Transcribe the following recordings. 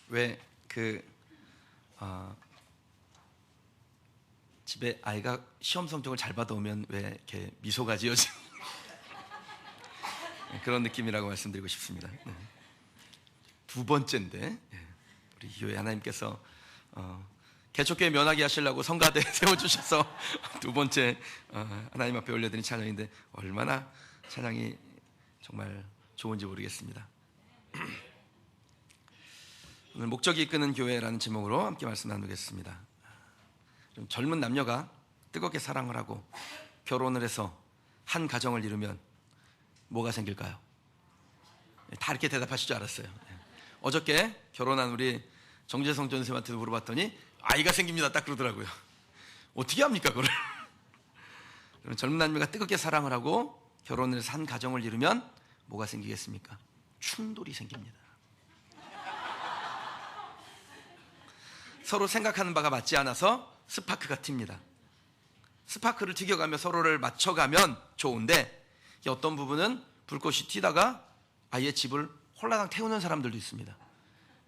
왜 집에 아이가 시험 성적을 잘 받아오면 왜 이렇게 미소가 지어지는 그런 느낌이라고 말씀드리고 싶습니다. 두 번째인데, 우리 교회 하나님께서 개척교회 면하게 하시려고 성가대 세워주셔서 두 번째 하나님 앞에 올려드린 찬양인데 얼마나 찬양이 정말 좋은지 모르겠습니다. 오늘 목적이 이끄는 교회라는 제목으로 함께 말씀 나누겠습니다. 좀 젊은 남녀가 뜨겁게 사랑을 하고 결혼을 해서 한 가정을 이루면 뭐가 생길까요? 다 이렇게 대답하실 줄 알았어요. 어저께 결혼한 우리 정재성 전쌤한테도 물어봤더니 아이가 생깁니다 딱 그러더라고요. 어떻게 합니까 그걸? 젊은 남녀가 뜨겁게 사랑을 하고 결혼을 해서 한 가정을 이루면 뭐가 생기겠습니까? 충돌이 생깁니다. 서로 생각하는 바가 맞지 않아서 스파크가 튑니다. 스파크를 튀겨가며 서로를 맞춰가면 좋은데 어떤 부분은 불꽃이 튀다가 아예 집을 홀라당 태우는 사람들도 있습니다.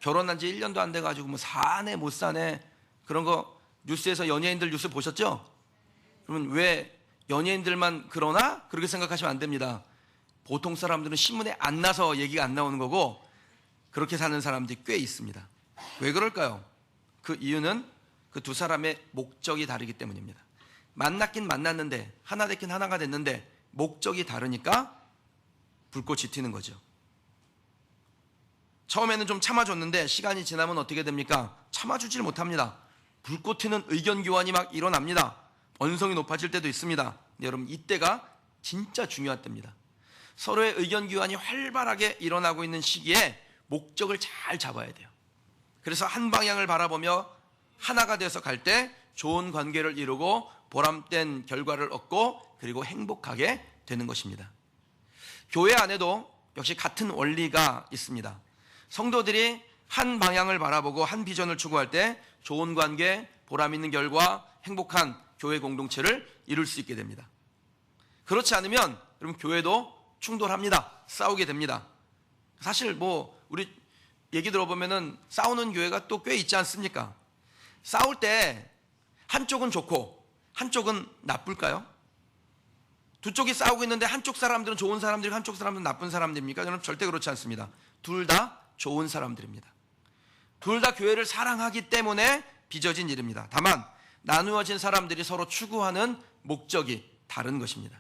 결혼한 지 1년도 안 돼가지고 뭐 사네 못 사네 그런 거 뉴스에서 연예인들 뉴스 보셨죠? 그러면 왜 연예인들만 그러나? 그렇게 생각하시면 안 됩니다. 보통 사람들은 신문에 안 나서 얘기가 안 나오는 거고 그렇게 사는 사람들이 꽤 있습니다. 왜 그럴까요? 그 이유는 그 두 사람의 목적이 다르기 때문입니다. 만났긴 만났는데 하나 됐긴 하나가 됐는데 목적이 다르니까 불꽃이 튀는 거죠. 처음에는 좀 참아줬는데 시간이 지나면 어떻게 됩니까? 참아주질 못합니다. 불꽃 튀는 의견 교환이 막 일어납니다. 언성이 높아질 때도 있습니다. 여러분 이때가 진짜 중요한 때입니다. 서로의 의견 교환이 활발하게 일어나고 있는 시기에 목적을 잘 잡아야 돼요. 그래서 한 방향을 바라보며 하나가 돼서 갈 때 좋은 관계를 이루고 보람된 결과를 얻고 그리고 행복하게 되는 것입니다. 교회 안에도 역시 같은 원리가 있습니다. 성도들이 한 방향을 바라보고 한 비전을 추구할 때 좋은 관계, 보람 있는 결과, 행복한 교회 공동체를 이룰 수 있게 됩니다. 그렇지 않으면 여러분 교회도 충돌합니다. 싸우게 됩니다. 사실 뭐 우리 얘기 들어보면은 싸우는 교회가 또 꽤 있지 않습니까? 싸울 때 한쪽은 좋고 한쪽은 나쁠까요? 두 쪽이 싸우고 있는데 한쪽 사람들은 좋은 사람들이고 한쪽 사람들은 나쁜 사람들입니까? 저는 절대 그렇지 않습니다. 둘 다 좋은 사람들입니다. 둘 다 교회를 사랑하기 때문에 빚어진 일입니다. 다만 나누어진 사람들이 서로 추구하는 목적이 다른 것입니다.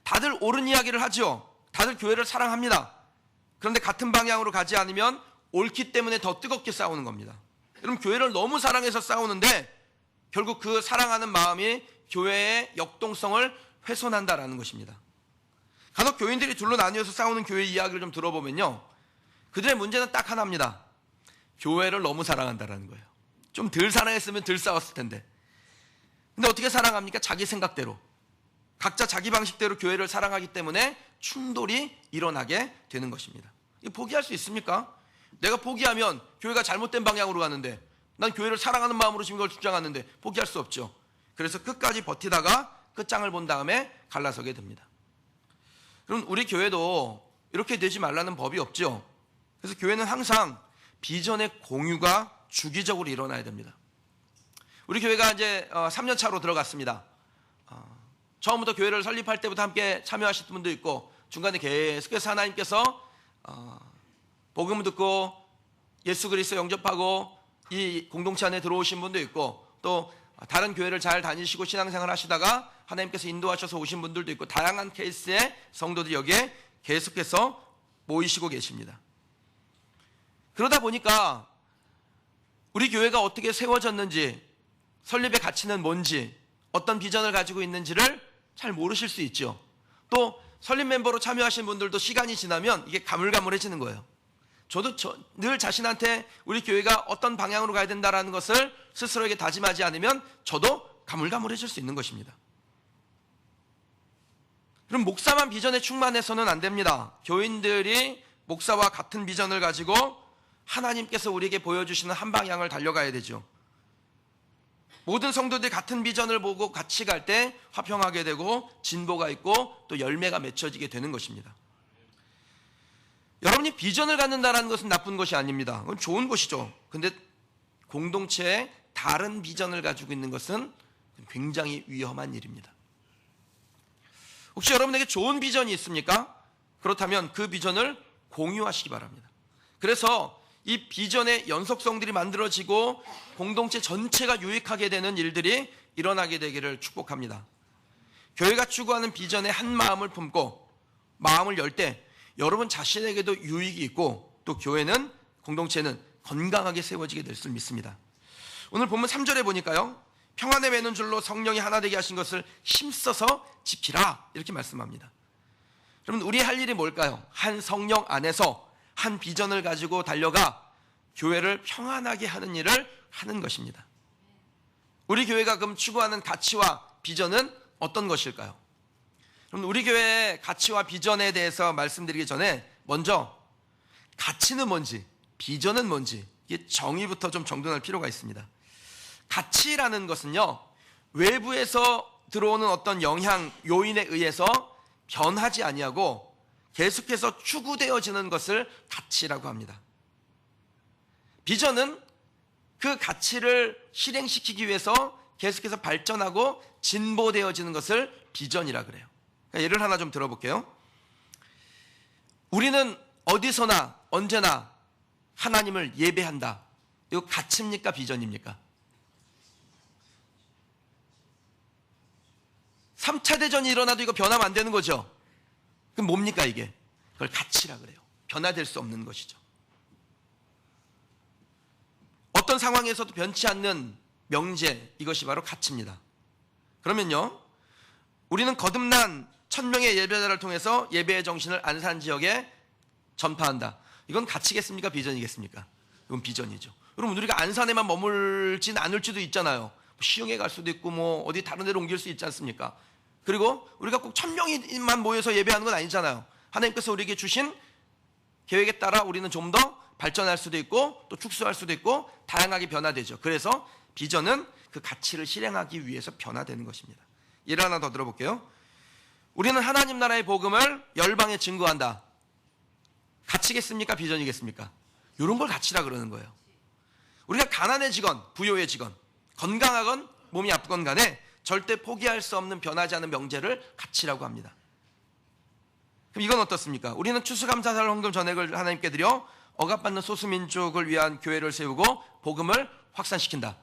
다들 옳은 이야기를 하죠. 다들 교회를 사랑합니다. 그런데 같은 방향으로 가지 않으면 옳기 때문에 더 뜨겁게 싸우는 겁니다. 여러분 교회를 너무 사랑해서 싸우는데 결국 그 사랑하는 마음이 교회의 역동성을 훼손한다라는 것입니다. 간혹 교인들이 둘로 나뉘어서 싸우는 교회 이야기를 좀 들어보면요, 그들의 문제는 딱 하나입니다. 교회를 너무 사랑한다라는 거예요. 좀 덜 사랑했으면 덜 싸웠을 텐데. 근데 어떻게 사랑합니까? 자기 생각대로, 각자 자기 방식대로 교회를 사랑하기 때문에 충돌이 일어나게 되는 것입니다. 이거 포기할 수 있습니까? 내가 포기하면 교회가 잘못된 방향으로 가는데, 난 교회를 사랑하는 마음으로 지금 이걸 주장하는데 포기할 수 없죠. 그래서 끝까지 버티다가 끝장을 본 다음에 갈라서게 됩니다. 그럼 우리 교회도 이렇게 되지 말라는 법이 없죠. 그래서 교회는 항상 비전의 공유가 주기적으로 일어나야 됩니다. 우리 교회가 이제 3년 차로 들어갔습니다. 처음부터 교회를 설립할 때부터 함께 참여하신 분도 있고 중간에 계속해서 하나님께서 복음을 듣고 예수 그리스도 영접하고 이 공동체 안에 들어오신 분도 있고 또 다른 교회를 잘 다니시고 신앙생활 하시다가 하나님께서 인도하셔서 오신 분들도 있고 다양한 케이스의 성도들이 여기에 계속해서 모이시고 계십니다. 그러다 보니까 우리 교회가 어떻게 세워졌는지, 설립의 가치는 뭔지, 어떤 비전을 가지고 있는지를 잘 모르실 수 있죠. 또 설립 멤버로 참여하신 분들도 시간이 지나면 이게 가물가물해지는 거예요. 저도 늘 자신한테 우리 교회가 어떤 방향으로 가야 된다는 것을 스스로에게 다짐하지 않으면 저도 가물가물해질 수 있는 것입니다. 그럼 목사만 비전에 충만해서는 안 됩니다. 교인들이 목사와 같은 비전을 가지고 하나님께서 우리에게 보여주시는 한 방향을 달려가야 되죠. 모든 성도들이 같은 비전을 보고 같이 갈 때 화평하게 되고 진보가 있고 또 열매가 맺혀지게 되는 것입니다. 여러분이 비전을 갖는다는 것은 나쁜 것이 아닙니다. 그건 좋은 것이죠. 근데 공동체에 다른 비전을 가지고 있는 것은 굉장히 위험한 일입니다. 혹시 여러분에게 좋은 비전이 있습니까? 그렇다면 그 비전을 공유하시기 바랍니다. 그래서 이 비전의 연속성들이 만들어지고 공동체 전체가 유익하게 되는 일들이 일어나게 되기를 축복합니다. 교회가 추구하는 비전에 한 마음을 품고 마음을 열 때 여러분 자신에게도 유익이 있고 또 교회는, 공동체는 건강하게 세워지게 될 줄 믿습니다. 오늘 본문 3절에 보니까요, 평안에 매는 줄로 성령이 하나 되게 하신 것을 힘써서 지키라, 이렇게 말씀합니다. 여러분, 우리 할 일이 뭘까요? 한 성령 안에서 한 비전을 가지고 달려가 교회를 평안하게 하는 일을 하는 것입니다. 우리 교회가 그럼 추구하는 가치와 비전은 어떤 것일까요? 그럼 우리 교회의 가치와 비전에 대해서 말씀드리기 전에 먼저 가치는 뭔지, 비전은 뭔지, 이게 정의부터 좀 정돈할 필요가 있습니다. 가치라는 것은요, 외부에서 들어오는 어떤 영향, 요인에 의해서 변하지 아니하고 계속해서 추구되어지는 것을 가치라고 합니다. 비전은 그 가치를 실행시키기 위해서 계속해서 발전하고 진보되어지는 것을 비전이라 그래요. 예를 하나 좀 들어볼게요. 우리는 어디서나 언제나 하나님을 예배한다. 이거 가치입니까? 비전입니까? 3차 대전이 일어나도 이거 변하면 안 되는 거죠. 그럼 뭡니까 이게? 그걸 가치라 그래요. 변화될 수 없는 것이죠. 어떤 상황에서도 변치 않는 명제, 이것이 바로 가치입니다. 그러면요, 우리는 거듭난 1000명의 예배자를 통해서 예배의 정신을 안산 지역에 전파한다. 이건 가치겠습니까? 비전이겠습니까? 이건 비전이죠. 여러분, 우리가 안산에만 머물진 않을지도 있잖아요. 시흥에 갈 수도 있고 뭐 어디 다른 데로 옮길 수 있지 않습니까? 그리고 우리가 꼭 1000명만 모여서 예배하는 건 아니잖아요. 하나님께서 우리에게 주신 계획에 따라 우리는 좀 더 발전할 수도 있고 또 축소할 수도 있고 다양하게 변화되죠. 그래서 비전은 그 가치를 실행하기 위해서 변화되는 것입니다. 예를 하나 더 들어볼게요. 우리는 하나님 나라의 복음을 열방에 증거한다. 가치겠습니까? 비전이겠습니까? 이런 걸 가치라 그러는 거예요. 우리가 가난해지건 부유해지건 건강하건 몸이 아프건 간에 절대 포기할 수 없는 변하지 않은 명제를 가치라고 합니다. 그럼 이건 어떻습니까? 우리는 추수감사절 헌금 전액을 하나님께 드려 억압받는 소수민족을 위한 교회를 세우고 복음을 확산시킨다.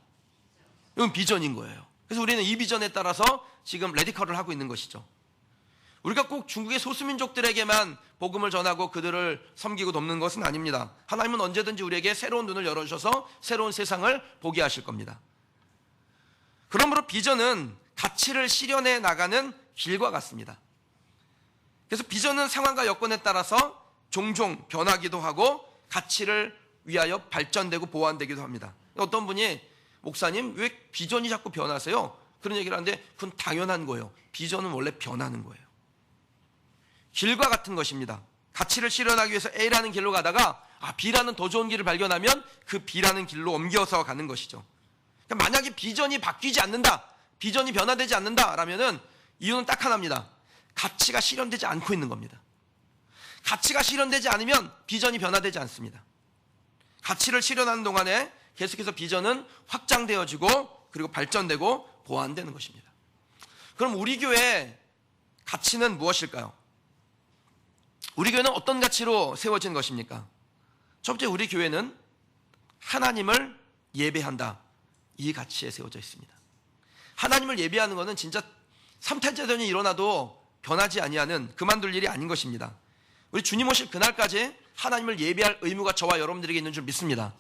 이건 비전인 거예요. 그래서 우리는 이 비전에 따라서 지금 레디컬을 하고 있는 것이죠. 우리가 꼭 중국의 소수민족들에게만 복음을 전하고 그들을 섬기고 돕는 것은 아닙니다. 하나님은 언제든지 우리에게 새로운 눈을 열어주셔서 새로운 세상을 보게 하실 겁니다. 그러므로 비전은 가치를 실현해 나가는 길과 같습니다. 그래서 비전은 상황과 여건에 따라서 종종 변하기도 하고 가치를 위하여 발전되고 보완되기도 합니다. 어떤 분이 목사님 왜 비전이 자꾸 변하세요? 그런 얘기를 하는데 그건 당연한 거예요. 비전은 원래 변하는 거예요. 길과 같은 것입니다. 가치를 실현하기 위해서 A라는 길로 가다가 B라는 더 좋은 길을 발견하면 그 B라는 길로 옮겨서 가는 것이죠. 그러니까 만약에 비전이 바뀌지 않는다, 비전이 변화되지 않는다라면은 이유는 딱 하나입니다. 가치가 실현되지 않고 있는 겁니다. 가치가 실현되지 않으면 비전이 변화되지 않습니다. 가치를 실현하는 동안에 계속해서 비전은 확장되어지고 그리고 발전되고 보완되는 것입니다. 그럼 우리 교회의 가치는 무엇일까요? 우리 교회는 어떤 가치로 세워진 것입니까? 첫 번째, 우리 교회는 하나님을 예배한다. 이 가치에 세워져 있습니다. 하나님을 예배하는 것은 진짜 3차 대전이 일어나도 변하지 아니하는 그만둘 일이 아닌 것입니다. 우리 주님 오실 그날까지 하나님을 예배할 의무가 저와 여러분들에게 있는 줄 믿습니다.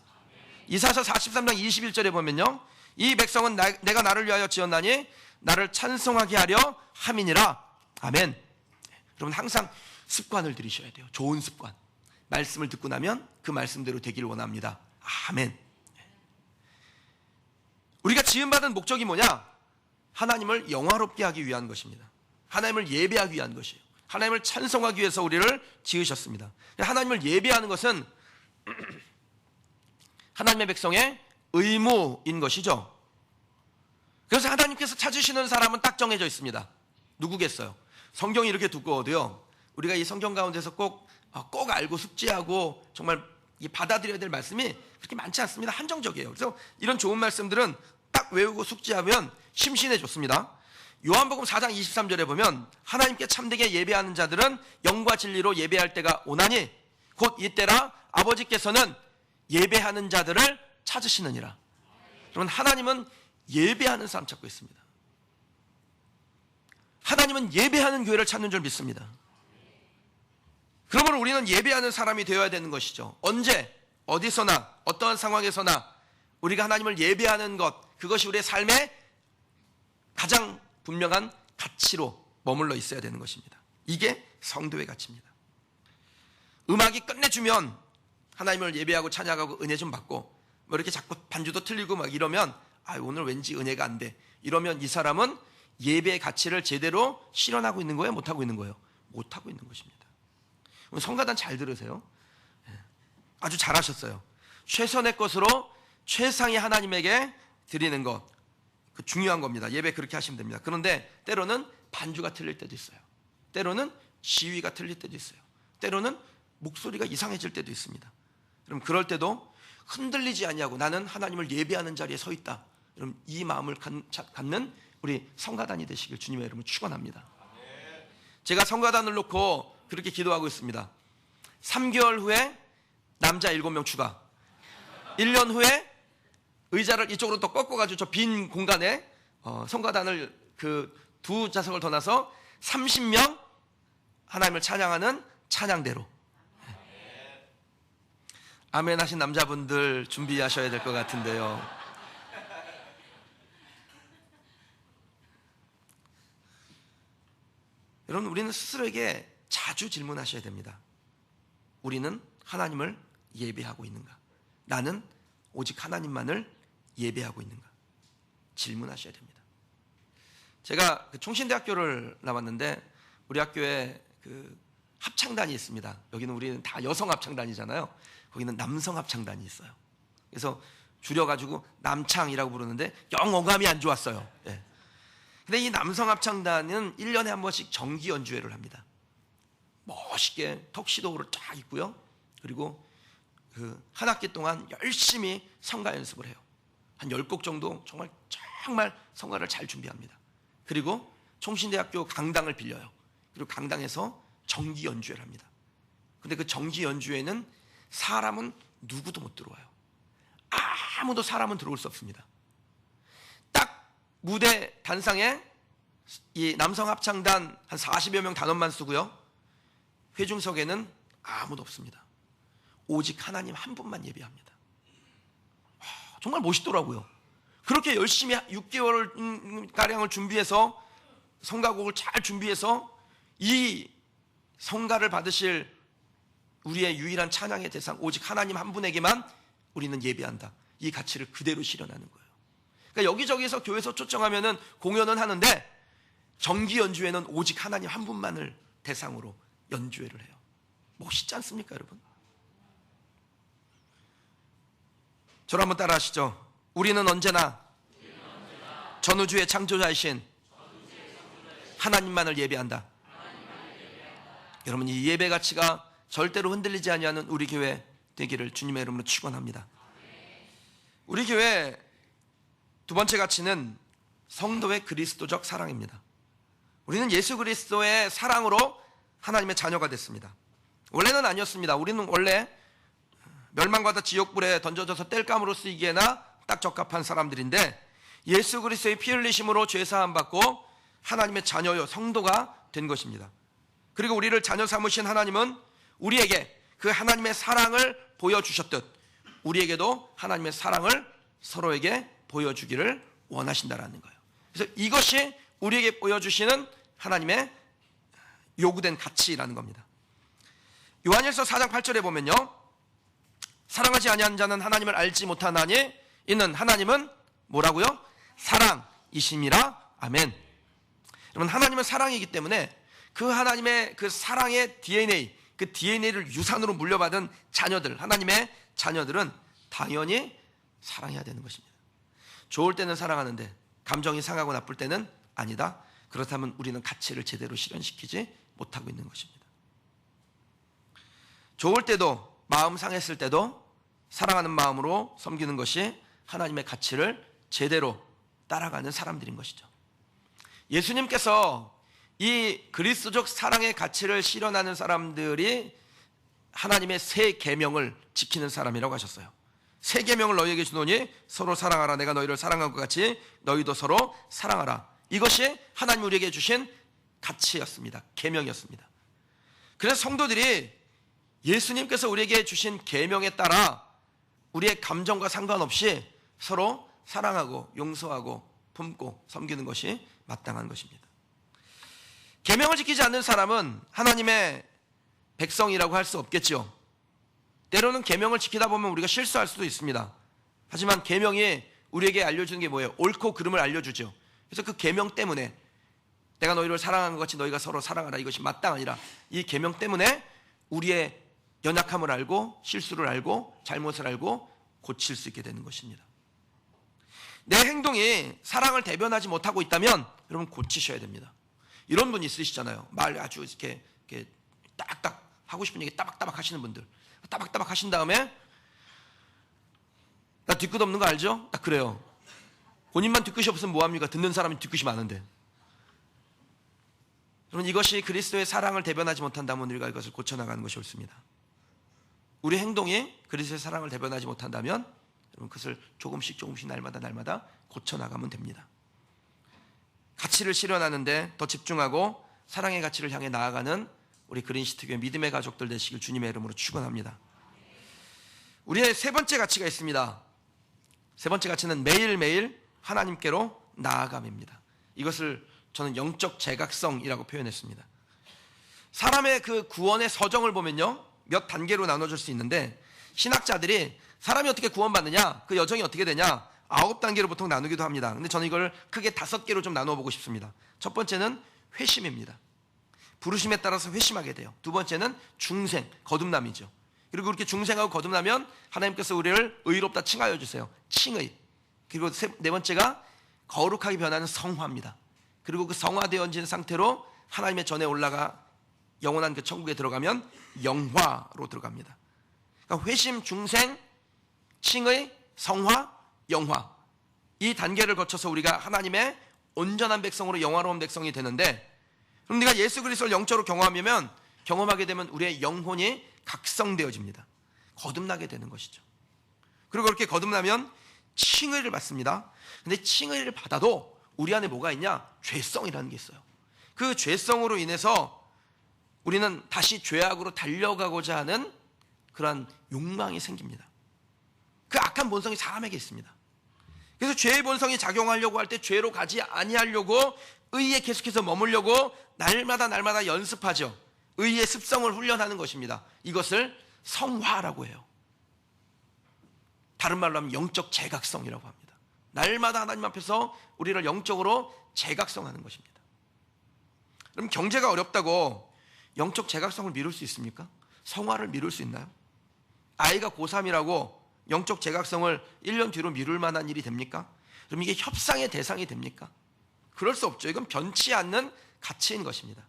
이사야서 43장 21절에 보면요, 이 백성은 내가 나를 위하여 지었나니 나를 찬송하게 하려 함이니라. 아멘. 여러분, 항상 습관을 들이셔야 돼요. 좋은 습관. 말씀을 듣고 나면 그 말씀대로 되기를 원합니다. 아멘. 우리가 지음받은 목적이 뭐냐? 하나님을 영화롭게 하기 위한 것입니다. 하나님을 예배하기 위한 것이에요. 하나님을 찬송하기 위해서 우리를 지으셨습니다. 하나님을 예배하는 것은 하나님의 백성의 의무인 것이죠. 그래서 하나님께서 찾으시는 사람은 딱 정해져 있습니다. 누구겠어요? 성경이 이렇게 두꺼워도요, 우리가 이 성경 가운데서 꼭 꼭 알고 숙지하고 정말 받아들여야 될 말씀이 그렇게 많지 않습니다. 한정적이에요. 그래서 이런 좋은 말씀들은 딱 외우고 숙지하면 심신해졌습니다. 요한복음 4장 23절에 보면 하나님께 참되게 예배하는 자들은 영과 진리로 예배할 때가 오나니 곧 이때라 아버지께서는 예배하는 자들을 찾으시느니라. 여러분, 하나님은 예배하는 사람 찾고 있습니다. 하나님은 예배하는 교회를 찾는 줄 믿습니다. 그러므로 우리는 예배하는 사람이 되어야 되는 것이죠. 언제, 어디서나, 어떠한 상황에서나 우리가 하나님을 예배하는 것, 그것이 우리의 삶의 가장 분명한 가치로 머물러 있어야 되는 것입니다. 이게 성도의 가치입니다. 음악이 끝내주면 하나님을 예배하고 찬양하고 은혜 좀 받고 뭐 이렇게 자꾸 반주도 틀리고 막 이러면 오늘 왠지 은혜가 안 돼. 이러면 이 사람은 예배의 가치를 제대로 실현하고 있는 거예요? 못하고 있는 거예요? 못하고 있는 것입니다. 오늘 성가단 잘 들으세요. 아주 잘하셨어요. 최선의 것으로 최상의 하나님에게 드리는 것, 그 중요한 겁니다. 예배 그렇게 하시면 됩니다. 그런데 때로는 반주가 틀릴 때도 있어요. 때로는 지휘가 틀릴 때도 있어요. 때로는 목소리가 이상해질 때도 있습니다. 그럼 그럴 때도 흔들리지 아니하고 나는 하나님을 예배하는 자리에 서 있다. 여러분, 이 마음을 갖는 우리 성가단이 되시길 주님의 이름으로 축원합니다. 제가 성가단을 놓고 그렇게 기도하고 있습니다. 3개월 후에 남자 7명 추가, 1년 후에 의자를 이쪽으로 또 꺾어가지고 저 빈 공간에 성가단을 그 2좌석을 더 놔서 30명 하나님을 찬양하는 찬양대로. 아멘 하신 남자분들 준비하셔야 될 것 같은데요. 여러분, 우리는 스스로에게 자주 질문하셔야 됩니다. 우리는 하나님을 예배하고 있는가? 나는 오직 하나님만을 예배하고 있는가? 질문하셔야 됩니다. 제가 총신대학교를 나왔는데 우리 학교에 그 합창단이 있습니다. 여기는 우리는 다 여성 합창단이잖아요. 거기는 남성 합창단이 있어요. 그래서 줄여가지고 남창이라고 부르는데 영 어감이 안 좋았어요. 예. 근데 이 남성 합창단은 1년에 한 번씩 정기 연주회를 합니다. 멋있게 턱시도를 쫙 입고요. 그리고 그 한 학기 동안 열심히 성가 연습을 해요. 한 10곡 정도 정말 성가를 잘 준비합니다. 그리고 총신대학교 강당을 빌려요. 그리고 강당에서 정기 연주회를 합니다. 근데 그 정기 연주회는 사람은 누구도 못 들어와요. 아무도 사람은 들어올 수 없습니다. 딱 무대 단상에 이 남성 합창단 한 40여 명 단원만 쓰고요. 회중석에는 아무도 없습니다. 오직 하나님 한 분만 예배합니다. 정말 멋있더라고요. 그렇게 열심히 6개월가량을 준비해서 성가곡을 잘 준비해서 이 성가를 받으실 우리의 유일한 찬양의 대상 오직 하나님 한 분에게만 우리는 예배한다. 이 가치를 그대로 실현하는 거예요. 그러니까 여기저기서 교회에서 초청하면은 공연은 하는데 정기 연주회는 오직 하나님 한 분만을 대상으로 연주회를 해요. 멋있지 않습니까, 여러분? 저를 한번 따라 하시죠. 우리는 언제나 전우주의 창조자이신 하나님만을 예배한다. 여러분, 이 예배 가치가 절대로 흔들리지 아니하는 우리 교회 되기를 주님의 이름으로 축원합니다. 우리 교회 두 번째 가치는 성도의 그리스도적 사랑입니다. 우리는 예수 그리스도의 사랑으로 하나님의 자녀가 됐습니다. 원래는 아니었습니다. 우리는 원래 멸망받아 지옥불에 던져져서 땔감으로 쓰이기에나 딱 적합한 사람들인데 예수 그리스도의 피 흘리심으로 죄 사함 받고 하나님의 자녀요 성도가 된 것입니다. 그리고 우리를 자녀 삼으신 하나님은 우리에게 그 하나님의 사랑을 보여주셨듯 우리에게도 하나님의 사랑을 서로에게 보여주기를 원하신다라는 거예요. 그래서 이것이 우리에게 보여주시는 하나님의 요구된 가치라는 겁니다. 요한일서 4장 8절에 보면요, 사랑하지 아니한 자는 하나님을 알지 못하나니 이는 하나님은 뭐라고요? 사랑이심이라. 아멘. 여러분, 하나님은 사랑이기 때문에 그 하나님의 그 사랑의 DNA, 그 DNA를 유산으로 물려받은 자녀들, 하나님의 자녀들은 당연히 사랑해야 되는 것입니다. 좋을 때는 사랑하는데 감정이 상하고 나쁠 때는 아니다. 그렇다면 우리는 가치를 제대로 실현시키지 못하고 있는 것입니다. 좋을 때도 마음 상했을 때도 사랑하는 마음으로 섬기는 것이 하나님의 가치를 제대로 따라가는 사람들인 것이죠. 예수님께서 이 그리스도적 사랑의 가치를 실현하는 사람들이 하나님의 새 계명을 지키는 사람이라고 하셨어요. 새 계명을 너희에게 주노니 서로 사랑하라. 내가 너희를 사랑한 것 같이 너희도 서로 사랑하라. 이것이 하나님 우리에게 주신 가치였습니다. 계명이었습니다. 그래서 성도들이 예수님께서 우리에게 주신 계명에 따라 우리의 감정과 상관없이 서로 사랑하고 용서하고 품고 섬기는 것이 마땅한 것입니다. 계명을 지키지 않는 사람은 하나님의 백성이라고 할 수 없겠죠. 때로는 계명을 지키다 보면 우리가 실수할 수도 있습니다. 하지만 계명이 우리에게 알려주는 게 뭐예요? 옳고 그름을 알려주죠. 그래서 그 계명 때문에 내가 너희를 사랑한 것 같이 너희가 서로 사랑하라, 이것이 마땅하니라. 이 계명 때문에 우리의 연약함을 알고 실수를 알고 잘못을 알고 고칠 수 있게 되는 것입니다. 내 행동이 사랑을 대변하지 못하고 있다면 여러분 고치셔야 됩니다. 이런 분 있으시잖아요. 말 아주 이렇게 딱딱 하고 싶은 얘기 따박따박 하시는 분들, 따박따박 하신 다음에 나 뒤끝 없는 거 알죠? 딱 그래요. 본인만 뒤끝이 없으면 뭐합니까? 듣는 사람이 뒤끝이 많은데. 여러분, 이것이 그리스도의 사랑을 대변하지 못한다면 우리가 이것을 고쳐나가는 것이 옳습니다. 우리 행동이 그리스도의 사랑을 대변하지 못한다면 여러분 그것을 조금씩 날마다 고쳐나가면 됩니다. 가치를 실현하는데 더 집중하고 사랑의 가치를 향해 나아가는 우리 그린시티교회 믿음의 가족들 되시길 주님의 이름으로 축원합니다. 우리의 세 번째 가치가 있습니다. 세 번째 가치는 매일매일 하나님께로 나아감입니다. 이것을 저는 영적 제각성이라고 표현했습니다. 사람의 그 구원의 서정을 보면요, 몇 단계로 나눠줄 수 있는데 신학자들이 사람이 어떻게 구원받느냐, 그 여정이 어떻게 되냐 9단계로 보통 나누기도 합니다. 근데 저는 이걸 크게 5개로 좀 나누어 보고 싶습니다. 첫 번째는 회심입니다. 부르심에 따라서 회심하게 돼요. 두 번째는 중생, 거듭남이죠. 그리고 그렇게 중생하고 거듭나면 하나님께서 우리를 의롭다 칭하여 주세요. 칭의. 그리고 네 번째가 거룩하게 변하는 성화입니다. 그리고 그 성화되어진 상태로 하나님의 전에 올라가 영원한 그 천국에 들어가면 영화로 들어갑니다. 그러니까 회심, 중생, 칭의, 성화, 영화, 이 단계를 거쳐서 우리가 하나님의 온전한 백성으로 영화로운 백성이 되는데, 그럼 네가 예수 그리스도를 영적으로 경험하게 되면 우리의 영혼이 각성되어집니다. 거듭나게 되는 것이죠. 그리고 그렇게 거듭나면 칭의를 받습니다. 근데 칭의를 받아도 우리 안에 뭐가 있냐? 죄성이라는 게 있어요. 그 죄성으로 인해서 우리는 다시 죄악으로 달려가고자 하는 그러한 욕망이 생깁니다. 그 악한 본성이 사람에게 있습니다. 그래서 죄의 본성이 작용하려고 할 때 죄로 가지 아니하려고 의에 계속해서 머물려고 날마다 연습하죠. 의의 습성을 훈련하는 것입니다. 이것을 성화라고 해요. 다른 말로 하면 영적 제각성이라고 합니다. 날마다 하나님 앞에서 우리를 영적으로 제각성하는 것입니다. 그럼 경제가 어렵다고 영적 제각성을 미룰 수 있습니까? 성화를 미룰 수 있나요? 아이가 고3이라고 영적 제각성을 1년 뒤로 미룰 만한 일이 됩니까? 그럼 이게 협상의 대상이 됩니까? 그럴 수 없죠. 이건 변치 않는 가치인 것입니다.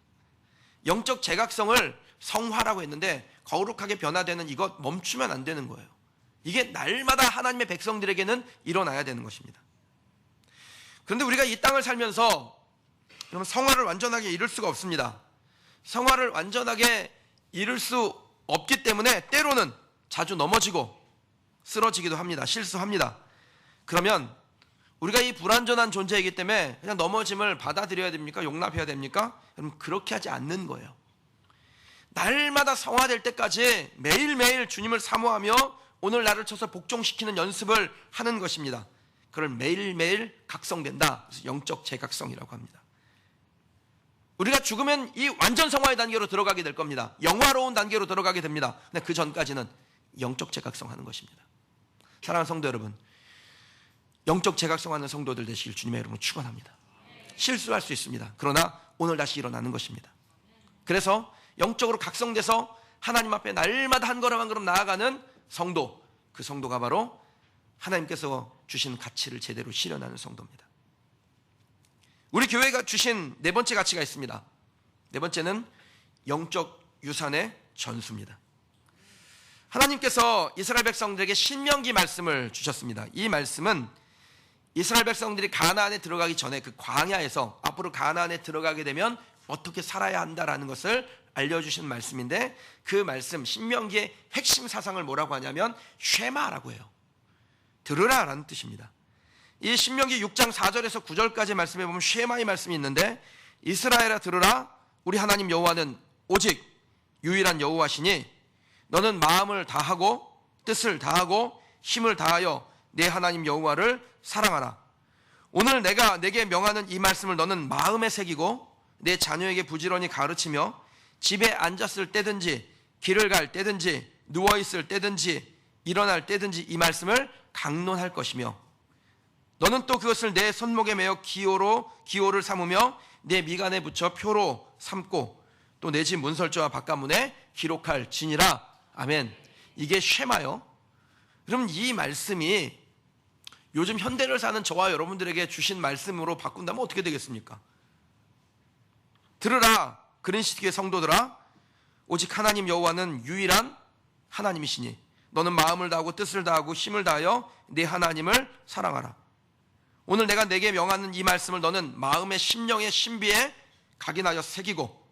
영적 제각성을 성화라고 했는데 거룩하게 변화되는 이것 멈추면 안 되는 거예요. 이게 날마다 하나님의 백성들에게는 일어나야 되는 것입니다. 그런데 우리가 이 땅을 살면서 그러면 성화를 완전하게 이룰 수가 없습니다. 성화를 완전하게 이룰 수 없기 때문에 때로는 자주 넘어지고 쓰러지기도 합니다. 실수합니다. 그러면 우리가 이 불완전한 존재이기 때문에 그냥 넘어짐을 받아들여야 됩니까? 용납해야 됩니까? 그럼 그렇게 하지 않는 거예요. 날마다 성화될 때까지 매일매일 주님을 사모하며 오늘 나를 쳐서 복종시키는 연습을 하는 것입니다. 그걸 매일매일 각성된다. 그래서 영적 제각성이라고 합니다. 우리가 죽으면 이 완전 성화의 단계로 들어가게 될 겁니다. 영화로운 단계로 들어가게 됩니다. 근데 그 전까지는 영적 제각성하는 것입니다. 사랑하는 성도 여러분, 영적 제각성하는 성도들 되시길 주님의 이름으로 축원합니다. 실수할 수 있습니다. 그러나 오늘 다시 일어나는 것입니다. 그래서 영적으로 각성돼서 하나님 앞에 날마다 한 걸음 한 걸음 나아가는 성도, 그 성도가 바로 하나님께서 주신 가치를 제대로 실현하는 성도입니다. 우리 교회가 주신 네 번째 가치가 있습니다. 네 번째는 영적 유산의 전수입니다. 하나님께서 이스라엘 백성들에게 신명기 말씀을 주셨습니다. 이 말씀은 이스라엘 백성들이 가나안에 들어가기 전에 그 광야에서 앞으로 가나안에 들어가게 되면 어떻게 살아야 한다라는 것을 알려주신 말씀인데, 그 말씀 신명기의 핵심 사상을 뭐라고 하냐면 쉐마라고 해요. 들으라라는 뜻입니다. 이 신명기 6장 4절에서 9절까지 말씀에 보면 쉐마의 말씀이 있는데, 이스라엘아 들으라, 우리 하나님 여호와는 오직 유일한 여호와시니 너는 마음을 다하고 뜻을 다하고 힘을 다하여 내 하나님 여호와를 사랑하라. 오늘 내가 내게 명하는 이 말씀을 너는 마음에 새기고 내 자녀에게 부지런히 가르치며 집에 앉았을 때든지 길을 갈 때든지 누워있을 때든지 일어날 때든지 이 말씀을 강론할 것이며, 너는 또 그것을 내 손목에 매어 기호를 삼으며 내 미간에 붙여 표로 삼고 또 내 집 문설주와 바깥문에 기록할 지니라. 아멘. 이게 쉐마요. 그럼 이 말씀이 요즘 현대를 사는 저와 여러분들에게 주신 말씀으로 바꾼다면 어떻게 되겠습니까? 들으라, 그린시티교회 성도들아, 오직 하나님 여호와는 유일한 하나님이시니 너는 마음을 다하고 뜻을 다하고 힘을 다하여 내 하나님을 사랑하라. 오늘 내가 내게 명하는 이 말씀을 너는 마음의 심령의 신비에 각인하여 새기고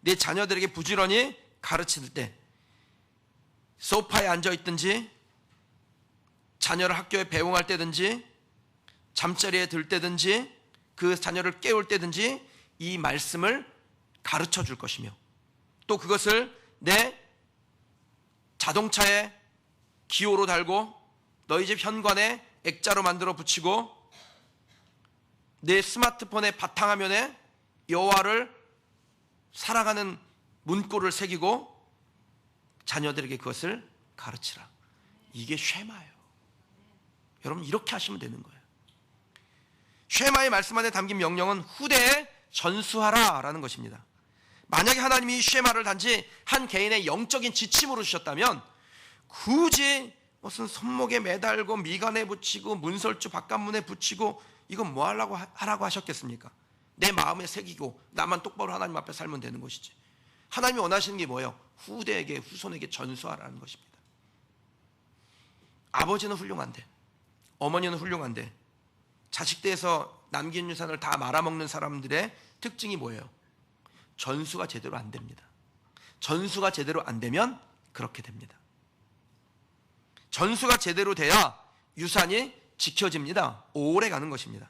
내 자녀들에게 부지런히 가르칠 때 소파에 앉아있든지 자녀를 학교에 배웅할 때든지 잠자리에 들 때든지 그 자녀를 깨울 때든지 이 말씀을 가르쳐 줄 것이며, 또 그것을 내 자동차에 기호로 달고 너희 집 현관에 액자로 만들어 붙이고 내 스마트폰의 바탕화면에 여호와를 사랑하는 문구를 새기고 자녀들에게 그것을 가르치라. 이게 쉐마예요. 여러분, 이렇게 하시면 되는 거예요. 쉐마의 말씀 안에 담긴 명령은 후대에 전수하라 라는 것입니다. 만약에 하나님이 이 쉐마를 단지 한 개인의 영적인 지침으로 주셨다면 굳이 무슨 손목에 매달고 미간에 붙이고 문설주 바깥문에 붙이고 이건 뭐 하라고 하셨겠습니까? 내 마음에 새기고 나만 똑바로 하나님 앞에 살면 되는 것이지. 하나님이 원하시는 게 뭐예요? 후대에게, 후손에게 전수하라는 것입니다. 아버지는 훌륭한데, 어머니는 훌륭한데 자식대에서 남긴 유산을 다 말아먹는 사람들의 특징이 뭐예요? 전수가 제대로 안 됩니다. 전수가 제대로 안 되면 그렇게 됩니다. 전수가 제대로 돼야 유산이 지켜집니다. 오래 가는 것입니다.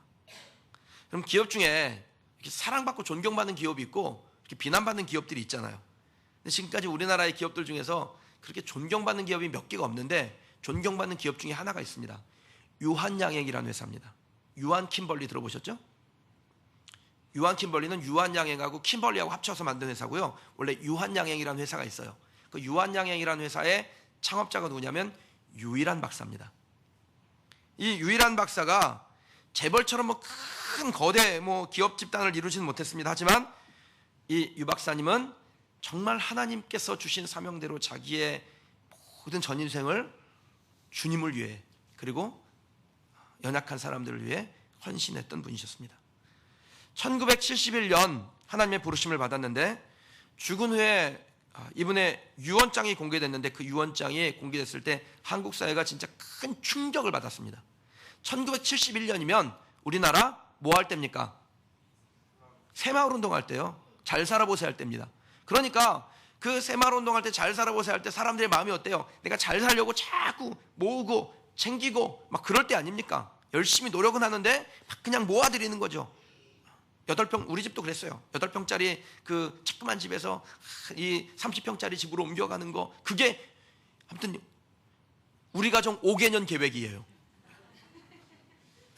그럼 기업 중에 이렇게 사랑받고 존경받는 기업이 있고 이렇게 비난받는 기업들이 있잖아요. 근데 지금까지 우리나라의 기업들 중에서 그렇게 존경받는 기업이 몇 개가 없는데 존경받는 기업 중에 하나가 있습니다. 유한양행이라는 회사입니다. 유한킴벌리 들어보셨죠? 유한킴벌리는 유한양행하고 킴벌리하고 합쳐서 만든 회사고요. 원래 유한양행이라는 회사가 있어요. 그 유한양행이라는 회사의 창업자가 누구냐면 유일한 박사입니다. 이 유일한 박사가 재벌처럼 큰 거대 기업 집단을 이루지는 못했습니다. 하지만 이 유 박사님은 정말 하나님께서 주신 사명대로 자기의 모든 전인생을 주님을 위해 그리고 연약한 사람들을 위해 헌신했던 분이셨습니다. 1971년 하나님의 부르심을 받았는데 죽은 후에 이분의 유언장이 공개됐는데 그 유언장이 공개됐을 때 한국 사회가 진짜 큰 충격을 받았습니다. 1971년이면 우리나라 뭐 할 때입니까? 새마을운동 할 때요. 잘 살아보세요 할 때입니다. 그러니까 그 새마을운동 할 때 잘 살아보세요 할 때 사람들의 마음이 어때요? 내가 잘 살려고 자꾸 모으고 챙기고 막 그럴 때 아닙니까? 열심히 노력은 하는데 막 그냥 모아드리는 거죠. 8평, 우리 집도 그랬어요. 8평짜리 그 조그만 집에서 이 30평짜리 집으로 옮겨가는 거, 그게 아무튼 우리 가정 5개년 계획이에요.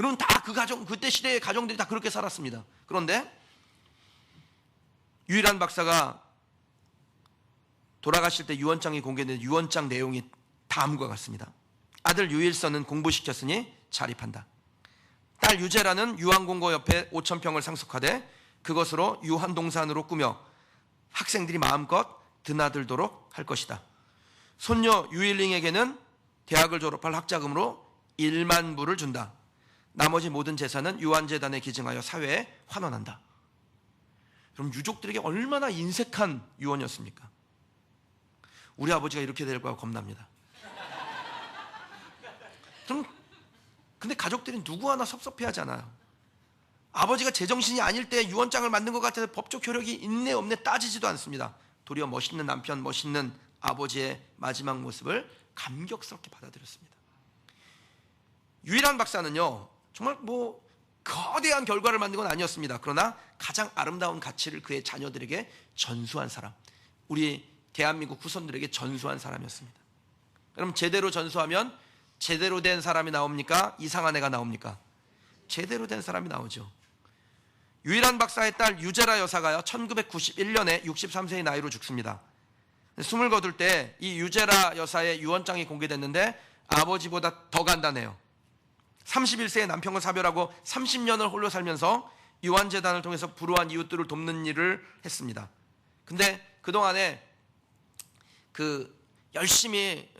여러분, 다 그 가정, 그때 시대의 가정들이 다 그렇게 살았습니다. 그런데 유일한 박사가 돌아가실 때 유언장이 공개된 유언장 내용이 다음과 같습니다. 아들 유일선은 공부시켰으니 자립한다. 딸 유재라는 유한공고 옆에 5,000평을 상속하되 그것으로 유한동산으로 꾸며 학생들이 마음껏 드나들도록 할 것이다. 손녀 유일링에게는 대학을 졸업할 학자금으로 1만 불을 준다. 나머지 모든 재산은 유한재단에 기증하여 사회에 환원한다. 그럼 유족들에게 얼마나 인색한 유언이었습니까? 우리 아버지가 이렇게 될 거야 겁납니다. 근데 가족들이 누구 하나 섭섭해하잖아요. 아버지가 제정신이 아닐 때 유언장을 만든 것 같아서 법적 효력이 있네 없네 따지지도 않습니다. 도리어 멋있는 남편, 멋있는 아버지의 마지막 모습을 감격스럽게 받아들였습니다. 유일한 박사는요, 정말 거대한 결과를 만든 건 아니었습니다. 그러나 가장 아름다운 가치를 그의 자녀들에게 전수한 사람, 우리 대한민국 후손들에게 전수한 사람이었습니다. 그럼 제대로 전수하면 제대로 된 사람이 나옵니까? 이상한 애가 나옵니까? 제대로 된 사람이 나오죠. 유일한 박사의 딸 유제라 여사가요, 1991년에 63세의 나이로 죽습니다. 숨을 거둘 때 이 유제라 여사의 유언장이 공개됐는데 아버지보다 더 간단해요. 31세의 남편과 사별하고 30년을 홀로 살면서 유한재단을 통해서 불우한 이웃들을 돕는 일을 했습니다. 근데 그동안에 열심히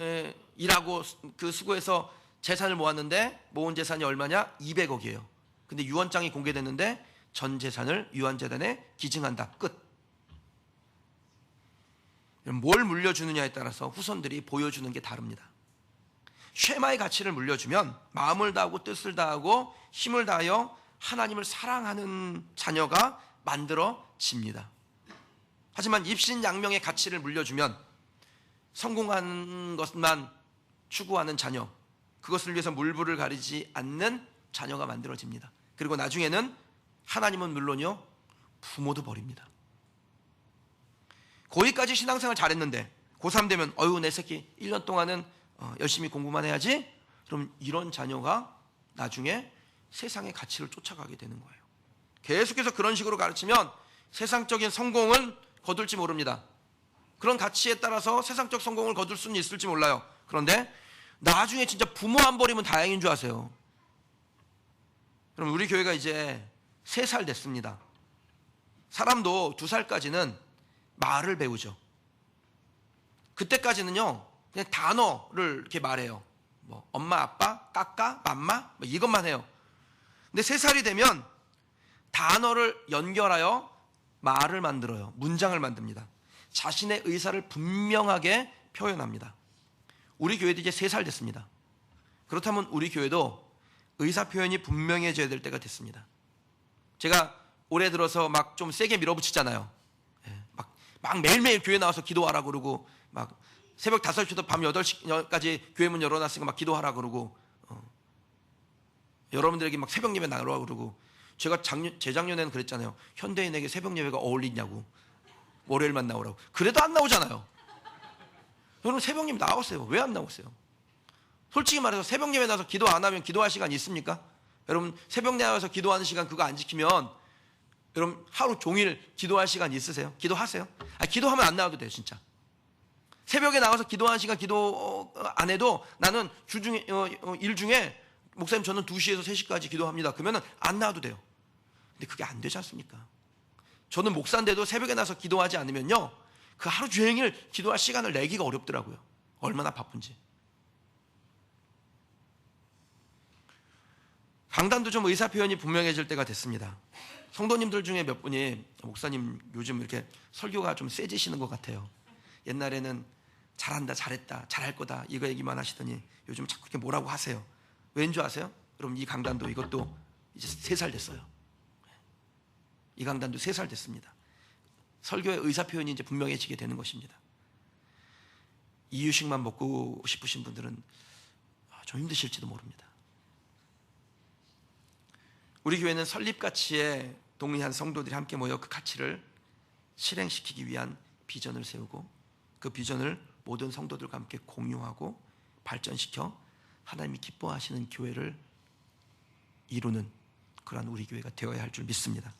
일하고 수고해서 재산을 모았는데 모은 재산이 얼마냐? 200억이에요. 근데 유언장이 공개됐는데 전 재산을 유한재단에 기증한다. 끝. 뭘 물려주느냐에 따라서 후손들이 보여주는 게 다릅니다. 쉐마의 가치를 물려주면 마음을 다하고 뜻을 다하고 힘을 다하여 하나님을 사랑하는 자녀가 만들어집니다. 하지만 입신양명의 가치를 물려주면 성공하는 것만 추구하는 자녀, 그것을 위해서 물불을 가리지 않는 자녀가 만들어집니다. 그리고 나중에는 하나님은 물론이요, 부모도 버립니다. 고2까지 신앙생활 잘했는데 고3 되면 내 새끼 1년 동안은 열심히 공부만 해야지. 그럼 이런 자녀가 나중에 세상의 가치를 쫓아가게 되는 거예요. 계속해서 그런 식으로 가르치면 세상적인 성공은 거둘지 모릅니다. 그런 가치에 따라서 세상적 성공을 거둘 수는 있을지 몰라요. 그런데 나중에 진짜 부모 안 버리면 다행인 줄 아세요. 그럼 우리 교회가 이제 3살 됐습니다. 사람도 2살까지는 말을 배우죠. 그때까지는요, 그냥 단어를 이렇게 말해요. 엄마, 아빠, 까까, 맘마, 이것만 해요. 근데 3살이 되면 단어를 연결하여 말을 만들어요. 문장을 만듭니다. 자신의 의사를 분명하게 표현합니다. 우리 교회도 이제 3살 됐습니다. 그렇다면 우리 교회도 의사 표현이 분명해져야 될 때가 됐습니다. 제가 올해 들어서 막 좀 세게 밀어붙이잖아요. 막 매일매일 교회 나와서 기도하라 그러고, 막 새벽 5시부터 밤 8시까지 교회 문 열어놨으니까 막 기도하라 그러고, 여러분들에게 막 새벽 예배 나오라 그러고. 제가 재작년에는 그랬잖아요. 현대인에게 새벽 예배가 어울리냐고, 월요일만 나오라고. 그래도 안 나오잖아요. 여러분 새벽 예배 나오세요. 왜 안 나오세요? 솔직히 말해서 새벽 예배 나와서 기도 안 하면 기도할 시간 있습니까? 여러분 새벽 나와서 기도하는 시간 그거 안 지키면 여러분 하루 종일 기도할 시간 있으세요? 기도하세요? 기도하면 안 나와도 돼요. 진짜 새벽에 나와서 기도하는 시간 기도 안 해도 나는 주중에 일 중에 목사님 저는 2시에서 3시까지 기도합니다. 그러면 안 나와도 돼요. 근데 그게 안 되지 않습니까? 저는 목사인데도 새벽에 나와서 기도하지 않으면요, 그 하루 종일 기도할 시간을 내기가 어렵더라고요. 얼마나 바쁜지. 강단도 좀 의사 표현이 분명해질 때가 됐습니다. 성도님들 중에 몇 분이 목사님 요즘 이렇게 설교가 좀 세지시는 것 같아요. 옛날에는 잘한다, 잘했다, 잘할 거다 이거 얘기만 하시더니 요즘 자꾸 이렇게 뭐라고 하세요. 왠 줄 아세요? 여러분 이 강단도 이것도 이제 3살 됐어요. 이 강단도 3살 됐습니다. 설교의 의사 표현이 이제 분명해지게 되는 것입니다. 이유식만 먹고 싶으신 분들은 좀 힘드실지도 모릅니다. 우리 교회는 설립 가치에 동의한 성도들이 함께 모여 그 가치를 실행시키기 위한 비전을 세우고 그 비전을 모든 성도들과 함께 공유하고 발전시켜 하나님이 기뻐하시는 교회를 이루는 그러한 우리 교회가 되어야 할 줄 믿습니다.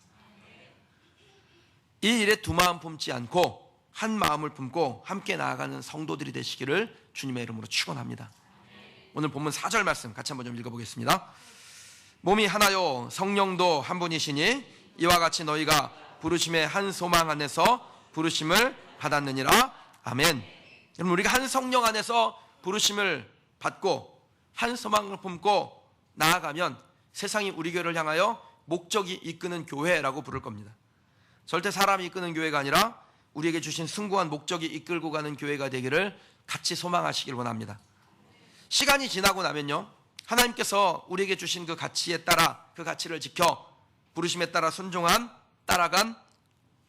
이 일에 두 마음 품지 않고 한 마음을 품고 함께 나아가는 성도들이 되시기를 주님의 이름으로 축원합니다. 오늘 본문 4절 말씀 같이 한번 좀 읽어보겠습니다. 몸이 하나요 성령도 한 분이시니 이와 같이 너희가 부르심의 한 소망 안에서 부르심을 받았느니라. 아멘. 여러분 우리가 한 성령 안에서 부르심을 받고 한 소망을 품고 나아가면 세상이 우리 교회를 향하여 목적이 이끄는 교회라고 부를 겁니다. 절대 사람이 이끄는 교회가 아니라 우리에게 주신 숭고한 목적이 이끌고 가는 교회가 되기를 같이 소망하시길 원합니다. 시간이 지나고 나면요, 하나님께서 우리에게 주신 그 가치에 따라, 그 가치를 지켜 부르심에 따라 순종한, 따라간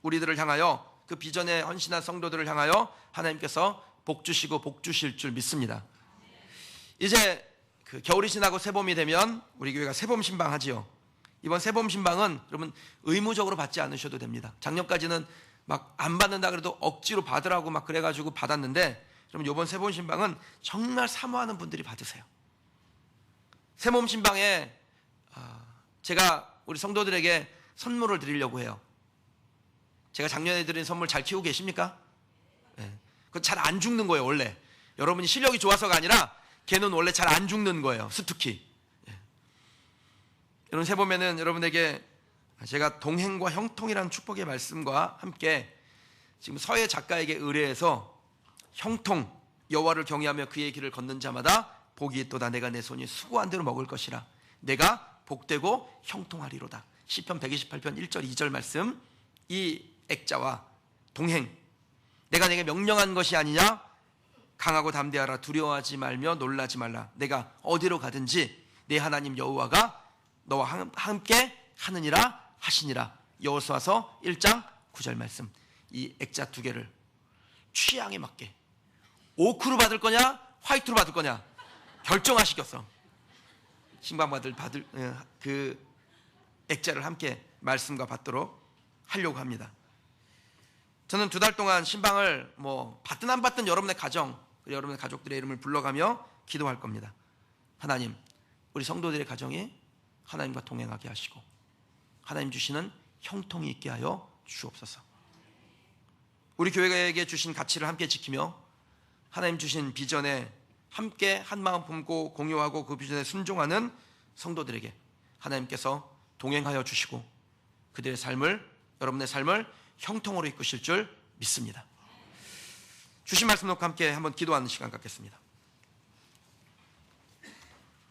우리들을 향하여, 그 비전에 헌신한 성도들을 향하여 하나님께서 복 주시고 복 주실 줄 믿습니다. 이제 그 겨울이 지나고 새봄이 되면 우리 교회가 새봄 신방 하지요. 이번 새봄 신방은 여러분 의무적으로 받지 않으셔도 됩니다. 작년까지는 막 안 받는다 그래도 억지로 받으라고 막 그래가지고 받았는데, 여러분 이번 새봄 신방은 정말 사모하는 분들이 받으세요. 새봄 신방에 제가 우리 성도들에게 선물을 드리려고 해요. 제가 작년에 드린 선물 잘 키우고 계십니까? 네. 그건 잘 안 죽는 거예요. 원래 여러분이 실력이 좋아서가 아니라 걔는 원래 잘 안 죽는 거예요. 스투키. 네. 여러분 새봄에는 여러분에게 제가 동행과 형통이라는 축복의 말씀과 함께 지금 서예 작가에게 의뢰해서 형통, 여호와를 경외하며 그의 길을 걷는 자마다 복이 있도다. 내가 내 손이 수고한 대로 먹을 것이라. 내가 복되고 형통하리로다. 시편 128편 1절 2절 말씀, 이 액자와 동행, 내가 내게 명령한 것이 아니냐? 강하고 담대하라. 두려워하지 말며 놀라지 말라. 내가 어디로 가든지 내 하나님 여호와가 너와 함께 하느니라 하시니라. 여호수아서 1장 9절 말씀. 이 액자 두 개를 취향에 맞게 오크로 받을 거냐 화이트로 받을 거냐 결정하시겠어. 신방받을 그 액자를 함께 말씀과 받도록 하려고 합니다. 저는 2달 동안 신방을 받든 안 받든 여러분의 가정, 여러분의 가족들의 이름을 불러가며 기도할 겁니다. 하나님, 우리 성도들의 가정이 하나님과 동행하게 하시고 하나님 주시는 형통이 있게 하여 주옵소서. 우리 교회에게 주신 가치를 함께 지키며 하나님 주신 비전에 함께 한마음 품고 공유하고 그 비전에 순종하는 성도들에게 하나님께서 동행하여 주시고 그들의 삶을, 여러분의 삶을 형통으로 이끄실 줄 믿습니다. 주신 말씀 놓고 함께 한번 기도하는 시간 갖겠습니다.